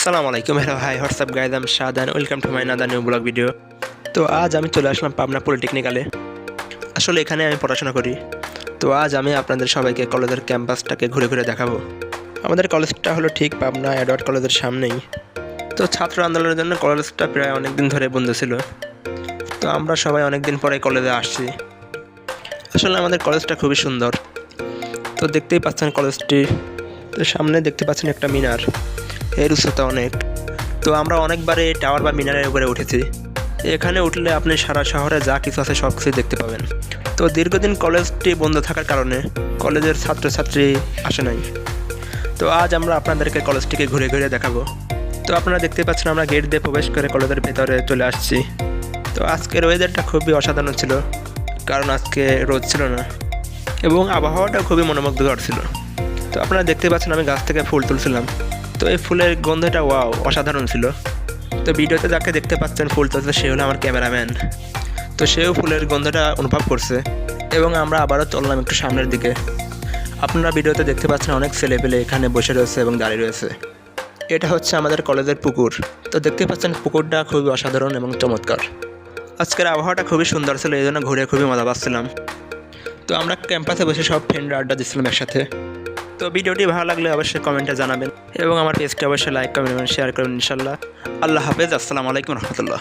আসসালামু আলাইকুম, hello, hi, what's up guys, I am Shahadan, welcome to my another new blog video. তো আজ আমি চলে আসলাম পাবনা পলিটেকনিক্যালে। আসলে এখানে আমি পড়াশোনা করি। তো আজ আমি আপনাদের সবাইকে কলেজের ক্যাম্পাসটাকে ঘুরে ঘুরে দেখাবো। আমাদের কলেজটা হলো ঠিক পাবনা এডওয়ার্ড কলেজের সামনেই। তো ছাত্র আন্দোলনের জন্য কলেজটা প্রায় অনেক দিন ধরে বন্ধ ছিল। তো আমরা সবাই অনেক দিন পরে কলেজে আসছি। আসলে আমাদের কলেজটা খুবই সুন্দর। তো দেখতেই পাচ্ছেন কলেজটি। তো সামনে দেখতে পাচ্ছেন একটা মিনার, এর উচ্চতা অনেক। তো আমরা অনেকবার এই টাওয়ার বা মিনারের উপরে উঠেছি। এখানে উঠলে আপনি সারা শহরে যা কিছু আছে সব কিছুই দেখতে পাবেন। তো দীর্ঘদিন কলেজটি বন্ধ থাকার কারণে কলেজের ছাত্রছাত্রী আসে নাই। তো আজ আমরা আপনাদেরকে কলেজটিকে ঘুরে ঘুরে দেখাবো। তো আপনারা দেখতে পাচ্ছেন আমরা গেট দিয়ে প্রবেশ করে কলেজের ভেতরে চলে আসছি। তো আজকের ওয়েদারটা খুবই অসাধারণ ছিল, কারণ আজকে রোদ ছিল না এবং আবহাওয়াটা খুবই মনোমুগ্ধকর ছিল। তো আপনারা দেখতে পাচ্ছেন আমি গাছ থেকে ফুল তুলছিলাম। তো এই ফুলের গন্ধটা ওয়াও অসাধারণ ছিল। তো ভিডিওতে যাকে দেখতে পাচ্ছেন ফুল তুলছে সে হলো আমার ক্যামেরাম্যান। তো সেও ফুলের গন্ধটা অনুভব করছে এবং আমরা আবারও চললাম একটু সামনের দিকে। আপনারা ভিডিওতে দেখতে পাচ্ছেন অনেক ছেলেপেলে এখানে বসে রয়েছে এবং দাঁড়িয়ে রয়েছে। এটা হচ্ছে আমাদের কলেজের পুকুর। তো দেখতে পাচ্ছেন পুকুরটা খুবই অসাধারণ এবং চমৎকার। আজকের আবহাওয়াটা খুবই সুন্দর ছিল, এই জন্য ঘুরে খুবই মজা পাচ্ছিলাম। তো আমরা ক্যাম্পাসে বসে সব ফ্রেন্ডরা আড্ডা দিচ্ছিলাম একসাথে। তো ভিডিওটি ভালো লাগলে অবশ্যই কমেন্টে জানাবেন এবং আমার পেজটি অবশ্যই লাইক, কমেন্ট এবং শেয়ার করবেন ইনশাল্লাহ। আল্লাহ হাফেজ, আসসালামু আলাইকুম রহমতুল্লাহ।